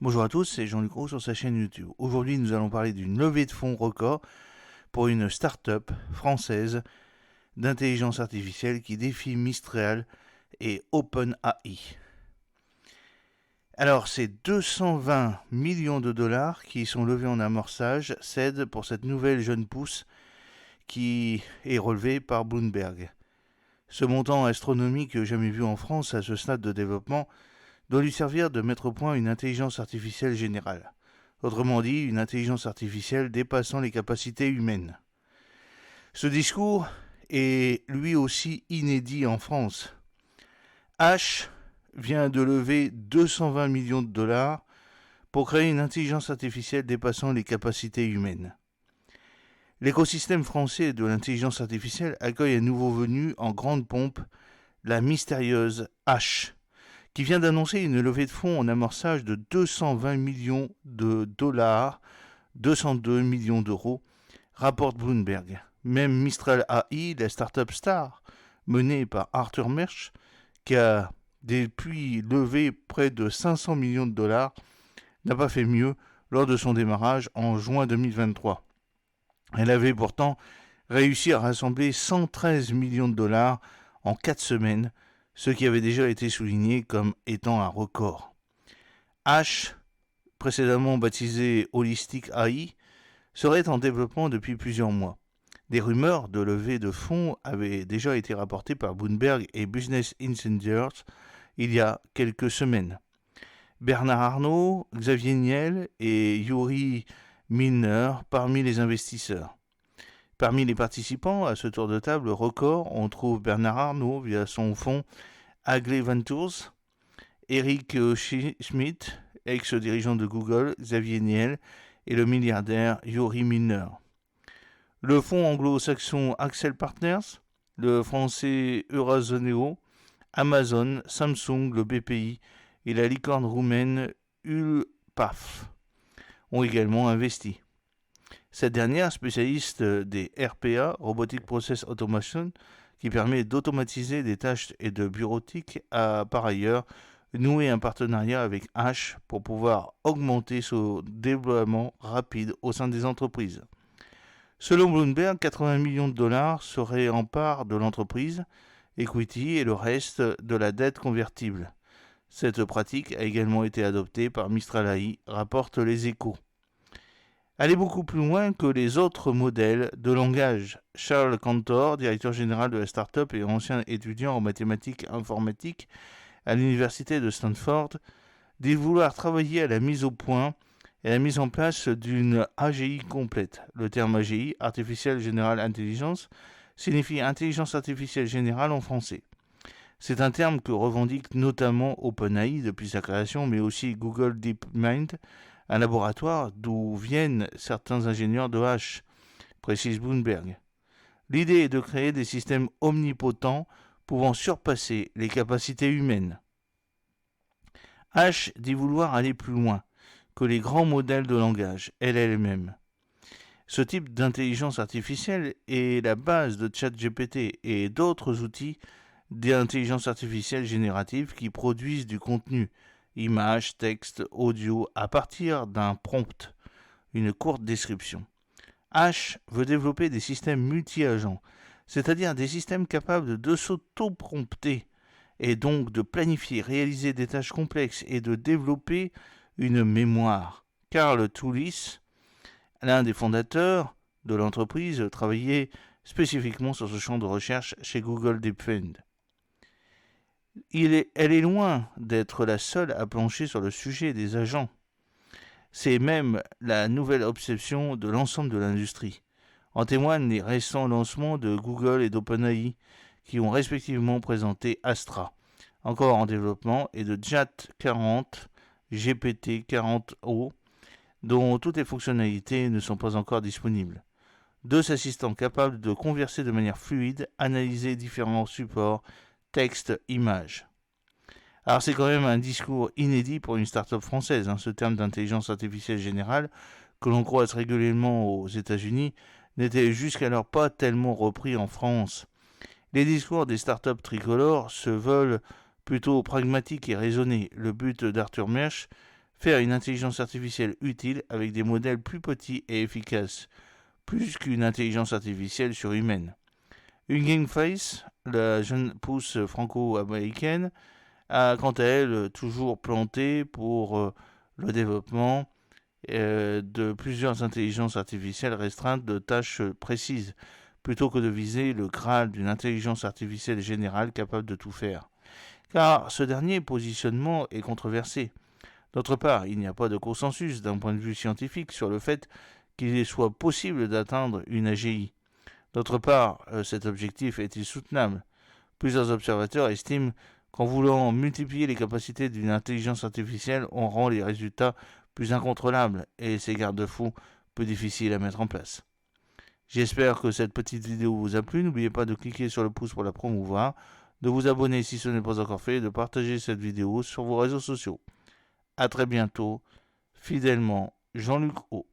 Bonjour à tous, c'est Jean-Luc Roux sur sa chaîne YouTube. Aujourd'hui, nous allons parler d'une levée de fonds record pour une start-up française d'intelligence artificielle qui défie Mistral et OpenAI. Alors, c'est 220 millions de dollars qui sont levés en amorçage, cède pour cette nouvelle jeune pousse qui est relevée par Bloomberg. Ce montant astronomique jamais vu en France à ce stade de développement doit lui servir de mettre au point une intelligence artificielle générale. Autrement dit, une intelligence artificielle dépassant les capacités humaines. Ce discours est lui aussi inédit en France. H vient de lever 220 millions de dollars pour créer une intelligence artificielle dépassant les capacités humaines. L'écosystème français de l'intelligence artificielle accueille un nouveau venu en grande pompe, la mystérieuse H, qui vient d'annoncer une levée de fonds en amorçage de 220 millions de dollars, 202 millions d'euros, rapporte Bloomberg. Même Mistral AI, la start-up star, menée par Arthur Mersch, qui a depuis levé près de 500 millions de dollars, n'a pas fait mieux lors de son démarrage en juin 2023. Elle avait pourtant réussi à rassembler 113 millions de dollars en 4 semaines, ce qui avait déjà été souligné comme étant un record. H, précédemment baptisé Holistic AI, serait en développement depuis plusieurs mois. Des rumeurs de levée de fonds avaient déjà été rapportées par Bloomberg et Business Insider il y a quelques semaines. Bernard Arnault, Xavier Niel et Yuri Milner parmi les investisseurs. Parmi les participants à ce tour de table record, on trouve Bernard Arnault via son fonds Agle Ventures, Eric Schmidt, ex-dirigeant de Google, Xavier Niel et le milliardaire Yuri Milner. Le fonds anglo-saxon Accel Partners, le français Eurazoneo, Amazon, Samsung, le BPI et la licorne roumaine Ulpaf ont également investi. Cette dernière, spécialiste des RPA, Robotic Process Automation, qui permet d'automatiser des tâches et de bureautique, a par ailleurs noué un partenariat avec H pour pouvoir augmenter son déploiement rapide au sein des entreprises. Selon Bloomberg, 80 millions de dollars seraient en part de l'entreprise, equity et le reste de la dette convertible. Cette pratique a également été adoptée par Mistral AI, rapportent les Échos. Aller beaucoup plus loin que les autres modèles de langage. Charles Cantor, directeur général de la start-up et ancien étudiant en mathématiques informatiques à l'université de Stanford, dit vouloir travailler à la mise au point et à la mise en place d'une AGI complète. Le terme AGI, Artificial General Intelligence, signifie intelligence artificielle générale en français. C'est un terme que revendique notamment OpenAI depuis sa création, mais aussi Google DeepMind, un laboratoire d'où viennent certains ingénieurs de H, précise Bloomberg. L'idée est de créer des systèmes omnipotents pouvant surpasser les capacités humaines. H dit vouloir aller plus loin que les grands modèles de langage, LLM. Ce type d'intelligence artificielle est la base de ChatGPT et d'autres outils d'intelligence artificielle générative qui produisent du contenu, images, texte, audio, à partir d'un prompt, une courte description. H veut développer des systèmes multi-agents, c'est-à-dire des systèmes capables de s'auto-prompter et donc de planifier, réaliser des tâches complexes et de développer une mémoire. Carl Tullis, l'un des fondateurs de l'entreprise, travaillait spécifiquement sur ce champ de recherche chez Google DeepMind. Elle est loin d'être la seule à plancher sur le sujet des agents. C'est même la nouvelle obsession de l'ensemble de l'industrie. En témoignent les récents lancements de Google et d'OpenAI qui ont respectivement présenté Astra, encore en développement, et de JAT40, GPT-40O, dont toutes les fonctionnalités ne sont pas encore disponibles. Deux assistants capables de converser de manière fluide, analyser différents supports, texte, image. Alors c'est quand même un discours inédit pour une start-up française, ce terme d'intelligence artificielle générale, que l'on croise régulièrement aux États-Unis, n'était jusqu'alors pas tellement repris en France. Les discours des start-up tricolores se veulent plutôt pragmatiques et raisonnés. Le but d'Arthur Mersch, faire une intelligence artificielle utile avec des modèles plus petits et efficaces, plus qu'une intelligence artificielle surhumaine. Hugging Face, la jeune pousse franco-américaine, a quant à elle toujours planté pour le développement de plusieurs intelligences artificielles restreintes de tâches précises, plutôt que de viser le Graal d'une intelligence artificielle générale capable de tout faire. Car ce dernier positionnement est controversé. D'autre part, il n'y a pas de consensus d'un point de vue scientifique sur le fait qu'il soit possible d'atteindre une AGI. D'autre part, cet objectif est-il soutenable? Plusieurs observateurs estiment qu'en voulant multiplier les capacités d'une intelligence artificielle, on rend les résultats plus incontrôlables et ces garde-fous plus difficiles à mettre en place. J'espère que cette petite vidéo vous a plu. N'oubliez pas de cliquer sur le pouce pour la promouvoir, de vous abonner si ce n'est pas encore fait et de partager cette vidéo sur vos réseaux sociaux. A très bientôt, fidèlement, Jean-Luc O.